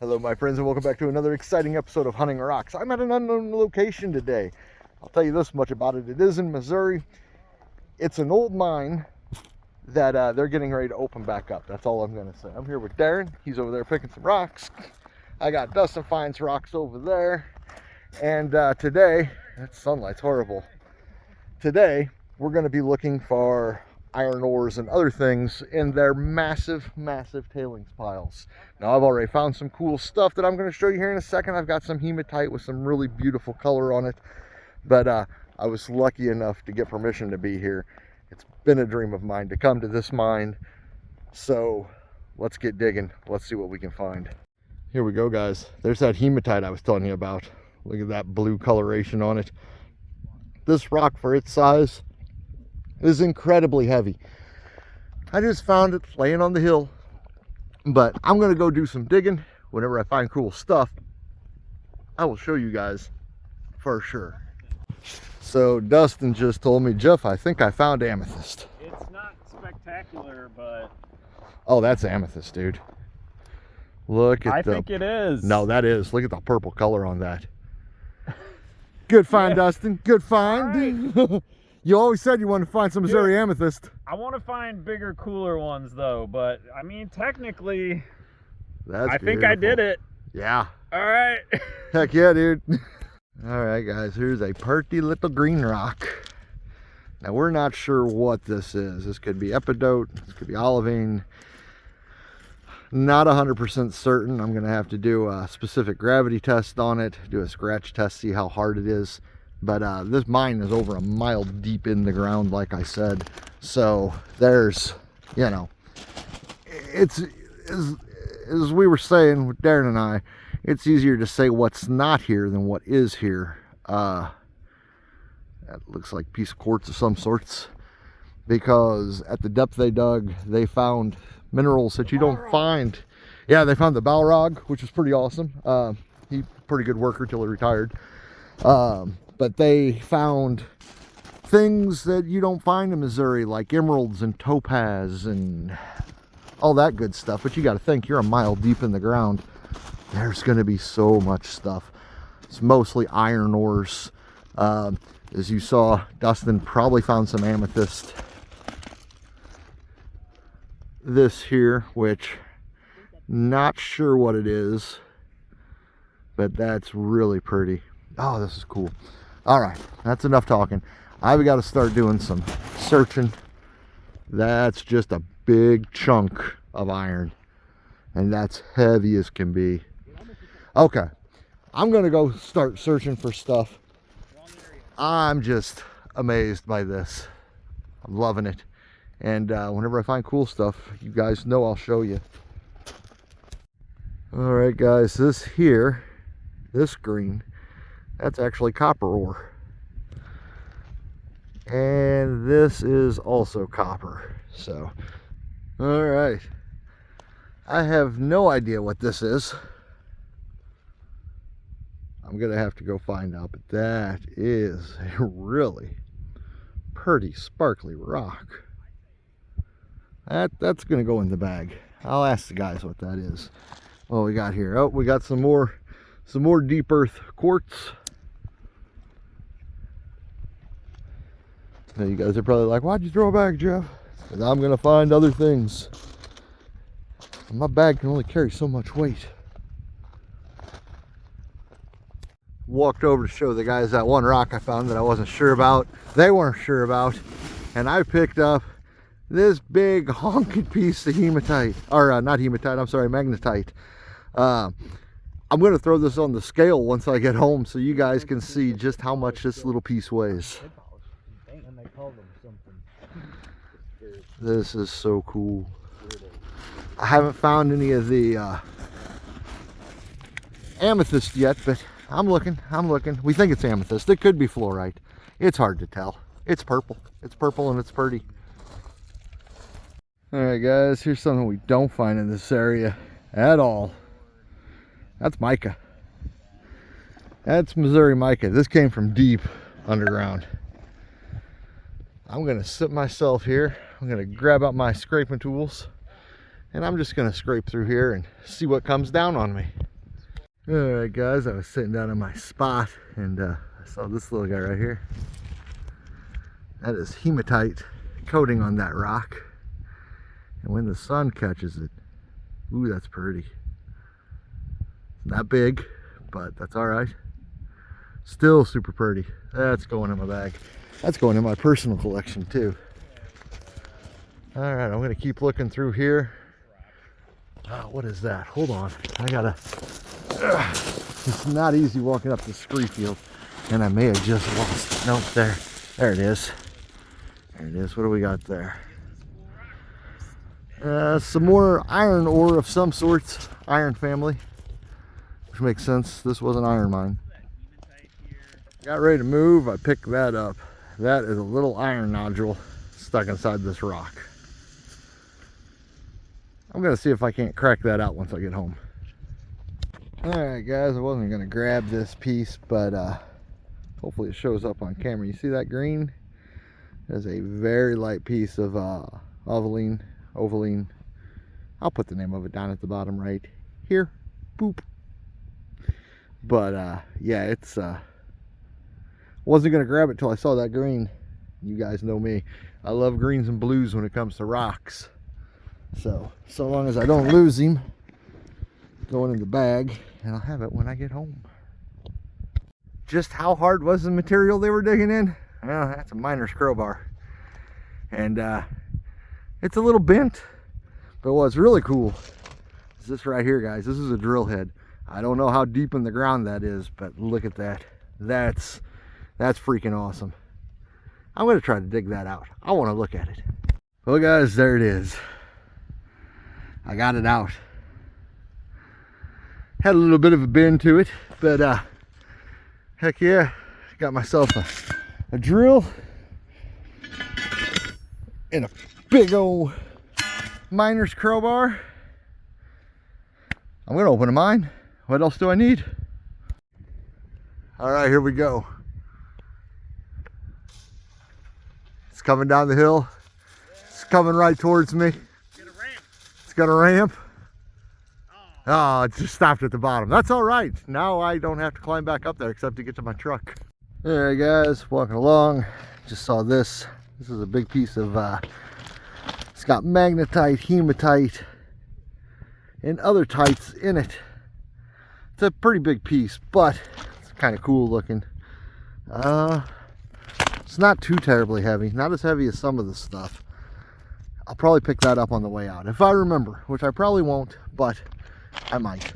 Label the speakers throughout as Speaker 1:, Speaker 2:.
Speaker 1: Hello my friends, and welcome back to another exciting episode of Hunting Rocks. I'm at an unknown location today. I'll tell you this much about it. It is in Missouri. It's an old mine that they're getting ready to open back up. That's all I'm going to say. I'm here with Darin. He's over there picking some rocks. I got Dustin finds rocks over there. And today, that sunlight's horrible. Today, we're going to be looking for iron ores and other things in their massive tailings piles. Now I've already found some cool stuff that I'm going to show you here in a second. I've got some hematite with some really beautiful color on it, but I was lucky enough to get permission to be here. It's been a dream of mine to come to this mine, so let's get digging. Let's see what we can find. Here we go, guys. There's that hematite I was telling you about. Look at that blue coloration on it. This rock, for its size, is incredibly heavy. I just found it laying on the hill, but I'm gonna go do some digging. Whenever I find cool stuff, I will show you guys for sure. So Dustin just told me, Jeff, I think I found amethyst.
Speaker 2: It's not spectacular, but
Speaker 1: oh, that's amethyst, dude. Look at
Speaker 2: I think it is.
Speaker 1: No, that is. Look at the purple color on that. Good find, yeah. Dustin, good find. Right. You always said you wanted to find some Missouri amethyst.
Speaker 2: I want to find bigger, cooler ones though, but I mean, technically, I think I did it.
Speaker 1: Yeah.
Speaker 2: All right.
Speaker 1: Heck yeah, dude. All right, guys, here's a pretty little green rock. Now, we're not sure what this is. This could be epidote, this could be olivine. Not 100% certain. I'm going to have to do a specific gravity test on it, do a scratch test, see how hard it is. But this mine is over a mile deep in the ground, like I said. So there's, you know, it's, as we were saying with Darin and I, it's easier to say what's not here than what is here. That looks like a piece of quartz of some sorts, because at the depth they dug, they found minerals that you don't find. Yeah, they found the Balrog, which was pretty awesome. He's a pretty good worker till he retired. But they found things that you don't find in Missouri, like emeralds and topaz and all that good stuff. But you got to think, you're a mile deep in the ground. There's going to be so much stuff. It's mostly iron ores. As you saw, Dustin probably found some amethyst. This here, which not sure what it is, but that's really pretty. Oh, this is cool. All right, that's enough talking. I've got to start doing some searching. That's just a big chunk of iron, and that's heavy as can be. Okay, I'm gonna go start searching for stuff. I'm just amazed by this. I'm loving it. And whenever I find cool stuff, you guys know I'll show you. All right, guys, this here, this green, that's actually copper ore. And this is also copper. So, all right. I have no idea what this is. I'm gonna have to go find out, but that is a really pretty sparkly rock. That's gonna go in the bag. I'll ask the guys what that is. What we got here? Oh, we got some more deep earth quartz. Now you guys are probably like, why'd you throw a bag, Jeff? Because I'm gonna find other things. My bag can only carry so much weight. Walked over to show the guys that one rock I found that I wasn't sure about. They weren't sure about. And I picked up this big honking piece of hematite. Or not hematite, I'm sorry, magnetite. I'm going to throw this on the scale once I get home so you guys can see just how much this little piece weighs. This is so cool. I haven't found any of the amethyst yet, but I'm looking. We think it's amethyst. It could be fluorite. It's hard to tell. It's purple. It's purple and it's pretty. All right, guys, here's something we don't find in this area at all. That's mica. That's Missouri mica. This came from deep underground. I'm gonna sit myself here. I'm gonna grab out my scraping tools, and I'm just gonna scrape through here and see what comes down on me. Alright guys, I was sitting down in my spot and I saw this little guy right here. That is hematite coating on that rock. And when the sun catches it, ooh, that's pretty. Not big, but that's alright. Still super pretty. That's going in my bag. That's going in my personal collection too. Alright, I'm going to keep looking through here. Oh, what is that? Hold on. I gotta... it's not easy walking up the scree field. And I may have just lost it. Nope, there. There it is. There it is. What do we got there? Some more iron ore of some sorts. Iron family. Which makes sense. This was an iron mine. Got ready to move. I picked that up. That is a little iron nodule stuck inside this rock. I'm going to see if I can't crack that out once I get home. Alright guys, I wasn't going to grab this piece, but hopefully it shows up on camera. You see that green? There's a very light piece of ovaline. I'll put the name of it down at the bottom right here. Boop. But yeah, it's wasn't going to grab it till I saw that green. You guys know me. I love greens and blues when it comes to rocks. So long as I don't lose him, going in the bag, and I'll have it when I get home. Just how hard was the material they were digging in? Well, that's a miner's crowbar. And it's a little bent, but what's really cool is this right here, guys. This is a drill head. I don't know how deep in the ground that is, but look at that. That's freaking awesome. I'm going to try to dig that out. I want to look at it. Well guys, there it is. I got it out. Had a little bit of a bend to it, but heck yeah, got myself a drill and a big old miner's crowbar. I'm gonna open a mine. What else do I need? All right, here we go. It's coming down the hill. It's coming right towards me. It's got a ramp. Oh, it just stopped at the bottom. That's all right. Now I don't have to climb back up there except to get to my truck. All right, guys, walking along. Just saw this. This is a big piece of, it's got magnetite, hematite, and other tites in it. It's a pretty big piece, but it's kind of cool looking. It's not too terribly heavy. Not as heavy as some of the stuff. I'll probably pick that up on the way out if I remember, which I probably won't, but I might.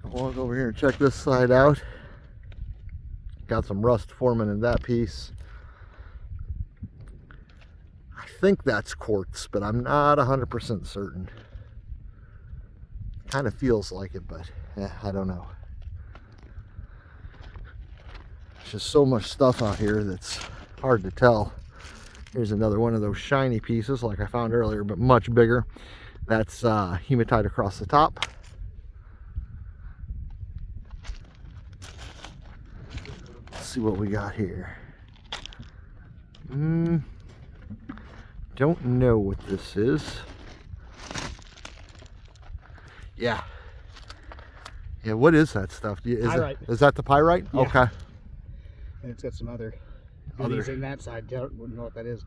Speaker 1: I'll walk over here and check this side out. Got some rust forming in that piece. I think that's quartz, but I'm not 100% certain. Kind of feels like it, but I don't know. There's just so much stuff out here that's hard to tell. Here's another one of those shiny pieces like I found earlier, but much bigger. That's hematite across the top. Let's see what we got here. Don't know what this is. Yeah, what is that stuff? Is that the pyrite?
Speaker 3: Yeah.
Speaker 1: Okay.
Speaker 3: And it's got some other goodies in that side. I wouldn't know what that is.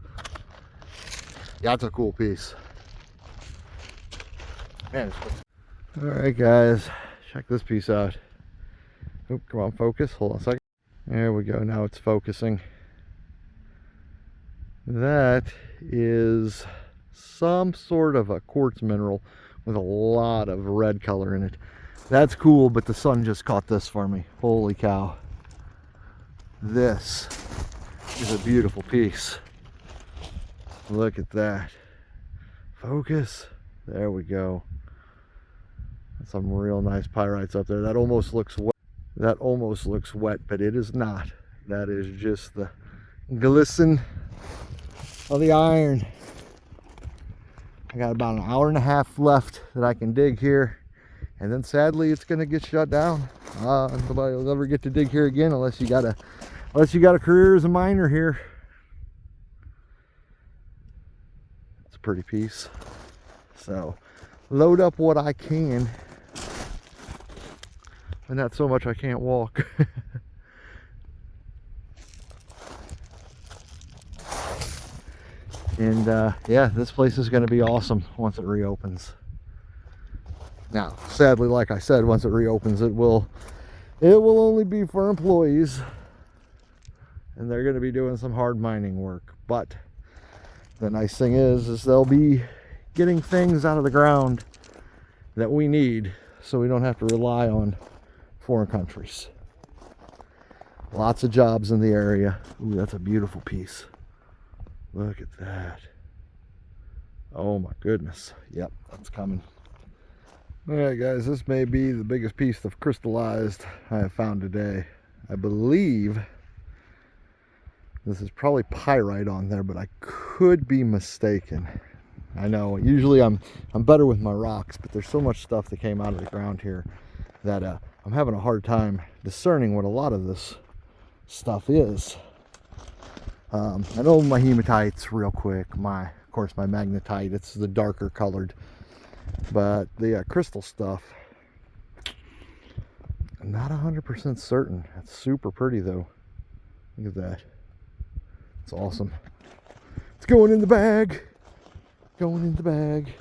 Speaker 1: Yeah, it's a cool piece. Man, all right, guys, check this piece out. Oop, come on, focus. Hold on a second. There we go. Now it's focusing. That is some sort of a quartz mineral with a lot of red color in it. That's cool, but the sun just caught this for me. Holy cow. This is a beautiful piece. Look at that. Focus. There we go. Some real nice pyrites up there. That almost looks wet. That almost looks wet, but it is not. That is just the glisten of the iron. I got about an hour and a half left that I can dig here, and then sadly it's gonna get shut down. Nobody will ever get to dig here again unless you got a career as a miner here. It's a pretty piece. So load up what I can, and not so much I can't walk. And yeah, this place is going to be awesome once it reopens. Now, sadly, like I said, once it reopens, it will only be for employees, and they're going to be doing some hard mining work. But the nice thing is they'll be getting things out of the ground that we need, so we don't have to rely on foreign countries. Lots of jobs in the area. Ooh, that's a beautiful piece. Look at that. Oh my goodness. Yep, that's coming. Alright guys, this may be the biggest piece of crystallized I have found today. I believe this is probably pyrite on there, but I could be mistaken. I know, usually I'm better with my rocks, but there's so much stuff that came out of the ground here that I'm having a hard time discerning what a lot of this stuff is. I know my hematites real quick, of course my magnetite, it's the darker colored, but the crystal stuff, I'm not 100% certain. It's super pretty though. Look at that. It's awesome. It's going in the bag. Going in the bag.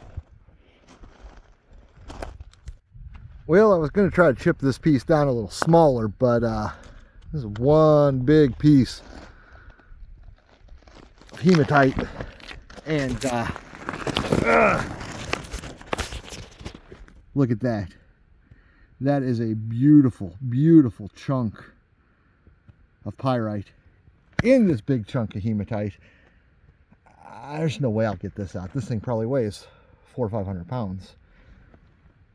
Speaker 1: Well, I was going to try to chip this piece down a little smaller, but this is one big piece of hematite, and look at that. That is a beautiful, beautiful chunk of pyrite in this big chunk of hematite. There's no way I'll get this out. This thing probably weighs 400 or 500 pounds,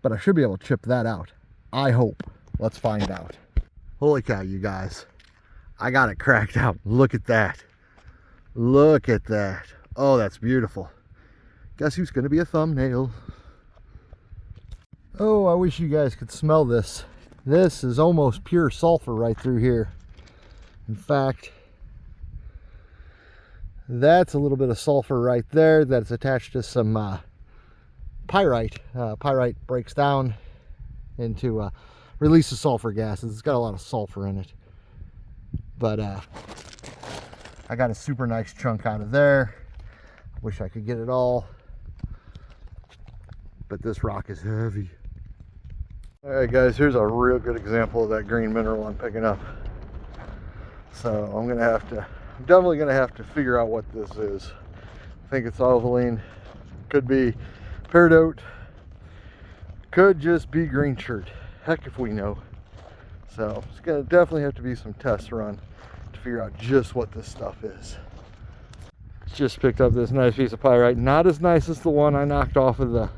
Speaker 1: but I should be able to chip that out. I hope. Let's find out. Holy cow, you guys. I got it cracked out. Look at that. Look at that. Oh, that's beautiful. Guess who's going to be a thumbnail? Oh, I wish you guys could smell this. This is almost pure sulfur right through here. In fact, that's a little bit of sulfur right there that's attached to some pyrite. Pyrite breaks down into releases sulfur gases. It's got a lot of sulfur in it. But I got a super nice chunk out of there. Wish I could get it all, but this rock is heavy. All right guys, here's a real good example of that green mineral I'm picking up. So I'm definitely gonna have to figure out what this is. I think it's alvaline, could be peridot, could just be green shirt. Heck if we know. So it's gonna definitely have to be some tests run to figure out just what this stuff is. Just picked up this nice piece of pyrite. Not as nice as the one I knocked off of the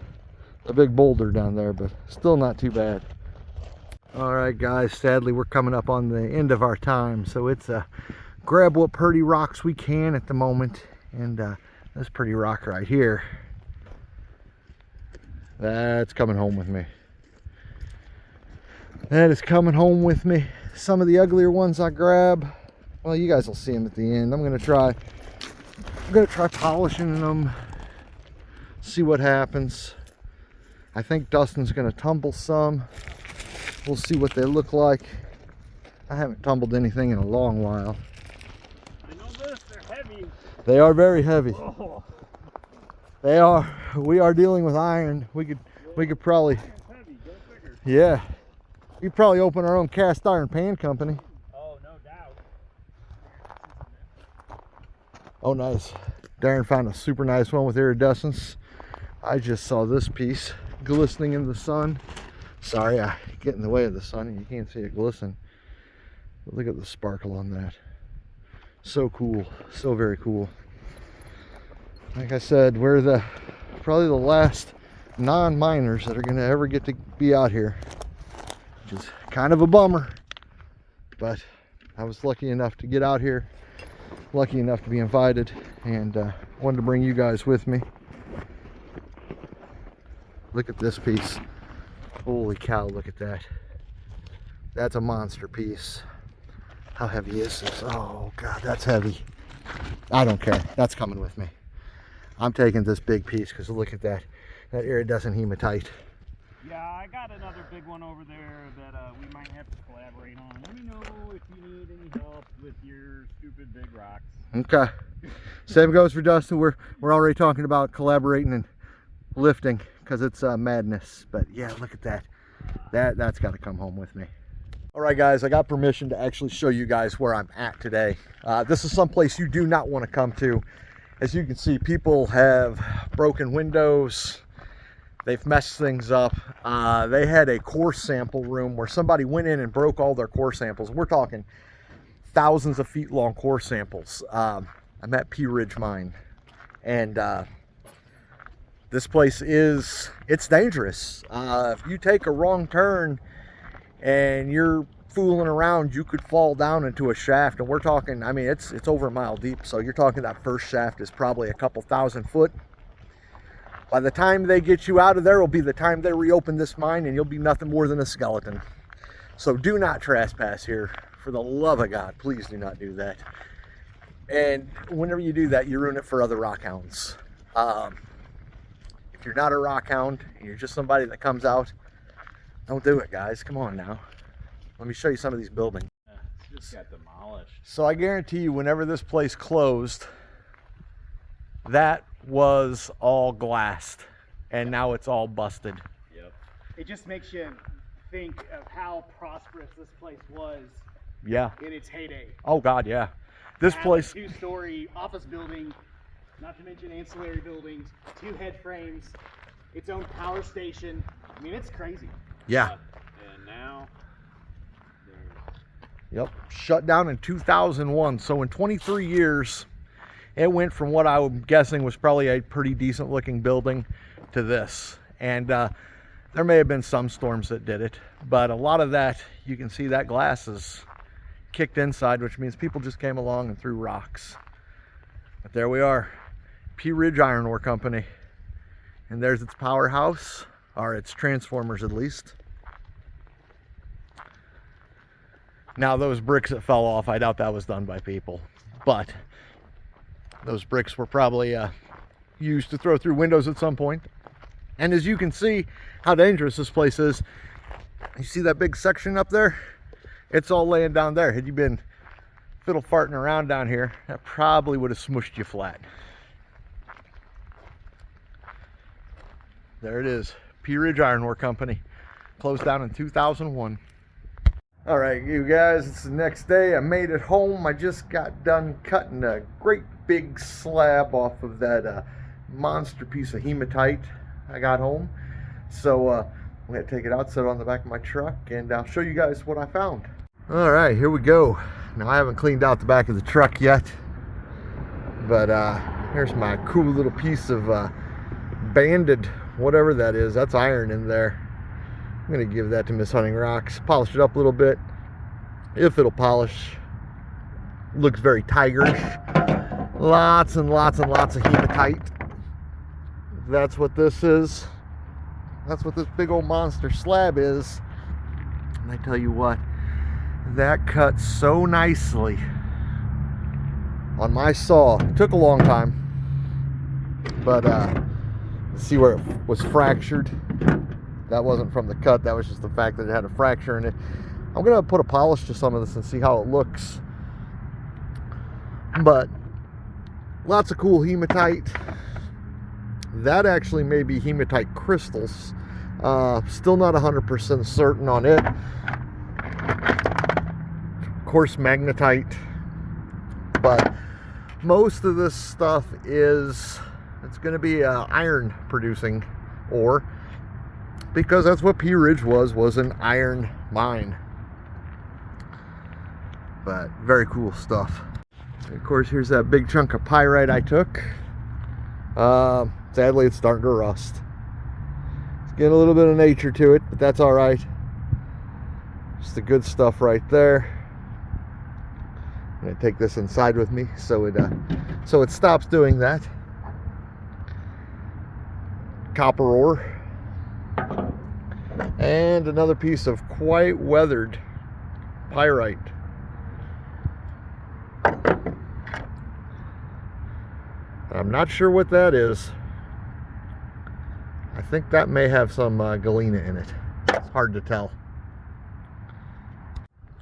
Speaker 1: big boulder down there, but still not too bad. All right guys, sadly we're coming up on the end of our time, so it's grab what pretty rocks we can at the moment. And this pretty rock right here, that's coming home with me. That is coming home with me. Some of the uglier ones I grab, well, you guys will see them at the end. I'm gonna try polishing them, see what happens. I think Dustin's gonna tumble some. We'll see what they look like. I haven't tumbled anything in a long while.
Speaker 2: I know this, they're heavy.
Speaker 1: They are very heavy.
Speaker 2: Oh.
Speaker 1: They are. We are dealing with iron. We could probably,
Speaker 2: Heavy, go figure.
Speaker 1: yeah, we could probably open our own cast iron pan company.
Speaker 2: Oh, no doubt.
Speaker 1: Oh, nice. Darin found a super nice one with iridescence. I just saw this piece glistening in the sun. Sorry, I get in the way of the sun and you can't see it glisten. But look at the sparkle on that. So cool. So very cool. Like I said, we're probably the last non-miners that are going to ever get to be out here, which is kind of a bummer. But I was lucky enough to get out here, lucky enough to be invited, and wanted to bring you guys with me. Look at this piece. Holy cow, look at that. That's a monster piece. How heavy is this? Oh God, that's heavy. I don't care. That's coming with me. I'm taking this big piece because look at that. that iridescent hematite.
Speaker 2: Yeah, I got another big one over there that we might have to collaborate on. Let me know if you need any help with your stupid big rocks.
Speaker 1: Okay. Same goes for Dustin. We're already talking about collaborating and lifting because it's madness. But yeah, look at that. That's got to come home with me. All right, guys, I got permission to actually show you guys where I'm at today. This is someplace you do not want to come to. As you can see, people have broken windows. They've messed things up. They had a core sample room where somebody went in and broke all their core samples. We're talking thousands of feet long core samples. I'm at Pea Ridge mine, and this place it's dangerous. If you take a wrong turn and you're fooling around, you could fall down into a shaft. And we're talking, I mean, it's over a mile deep. So you're talking that first shaft is probably a couple thousand foot. By the time they get you out of there will be the time they reopen this mine, and you'll be nothing more than a skeleton. So do not trespass here. For the love of God, please do not do that. And whenever you do that, you ruin it for other rock hounds. If you're not a rock hound and you're just somebody that comes out, don't do it, guys. Come on now. Let me show you some of these buildings.
Speaker 2: It just got demolished.
Speaker 1: So I guarantee you, whenever this place closed, that was all glassed, and now it's all busted.
Speaker 2: Yep.
Speaker 3: It just makes you think of how prosperous this place was.
Speaker 1: Yeah.
Speaker 3: In its heyday.
Speaker 1: Oh God, yeah. This place.
Speaker 3: A 2-story office building, not to mention ancillary buildings, 2 head frames, its own power station. I mean, it's crazy.
Speaker 1: Yeah.
Speaker 2: And now.
Speaker 1: Yep. Shut down in 2001. So in 23 years. It went from what I'm guessing was probably a pretty decent looking building to this. And there may have been some storms that did it, but a lot of that, you can see that glass is kicked inside, which means people just came along and threw rocks. But there we are, Pea Ridge Iron Ore Company. And there's its powerhouse, or its transformers at least. Now those bricks that fell off, I doubt that was done by people, but those bricks were probably used to throw through windows at some point. And as you can see how dangerous this place is, you see that big section up there? It's all laying down there. Had you been fiddle farting around down here, that probably would have smushed you flat. There it is, Pea Ridge Iron Ore Company, closed down in 2001. All right, you guys, it's the next day. I made it home. I just got done cutting a great big slab off of that monster piece of hematite I got home. So I'm gonna take it out, set it on the back of my truck, and I'll show you guys what I found. All right, here we go. Now I haven't cleaned out the back of the truck yet, but here's my cool little piece of banded, whatever that is. That's iron in there. I'm gonna give that to Miss Hunting Rocks, polish it up a little bit, if it'll polish. Looks very tigerish. Lots and lots and lots of hematite. That's what this is. That's what this big old monster slab is. And I tell you what, that cuts so nicely on my saw. It took a long time, but see where it was fractured? That wasn't from the cut, that was just the fact that it had a fracture in it. I'm gonna put a polish to some of this and see how it looks. But lots of cool hematite. That actually may be hematite crystals. Still not 100% certain on it. Of course, magnetite. But most of this stuff it's gonna be iron producing ore, because that's what Pea Ridge was an iron mine. But very cool stuff. And of course, here's that big chunk of pyrite I took. Sadly, it's starting to rust. It's getting a little bit of nature to it, but that's all right. Just the good stuff right there. I'm gonna take this inside with me so it stops doing that. Copper ore. And another piece of quite weathered pyrite. I'm not sure what that is. I think that may have some galena in it. It's hard to tell.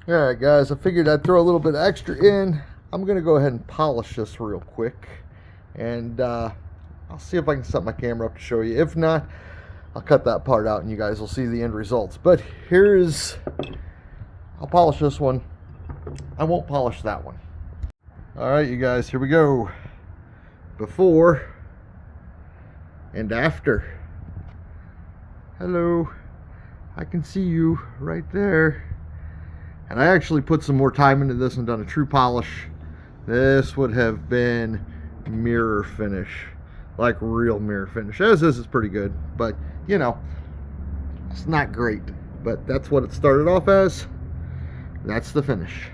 Speaker 1: Alright guys, I figured I'd throw a little bit extra in. I'm going to go ahead and polish this real quick. And I'll see if I can set my camera up to show you. If not, I'll cut that part out and you guys will see the end results. But I'll polish this one. I won't polish that one. Alright you guys, here we go. Before and after. Hello. I can see you right there. And I actually put some more time into this and done a true polish. This would have been mirror finish. Like real mirror finish. As is, it's pretty good. But, you know, it's not great. But that's what it started off as. That's the finish.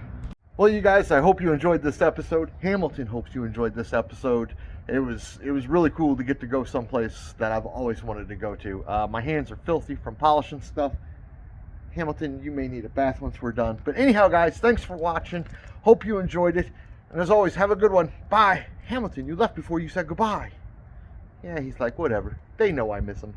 Speaker 1: Well, you guys, I hope you enjoyed this episode. Hamilton hopes you enjoyed this episode. It was really cool to get to go someplace that I've always wanted to go to. My hands are filthy from polishing stuff. Hamilton, you may need a bath once we're done. But anyhow, guys, thanks for watching. Hope you enjoyed it. And as always, have a good one. Bye. Hamilton, you left before you said goodbye. Yeah, he's like, whatever. They know I miss him.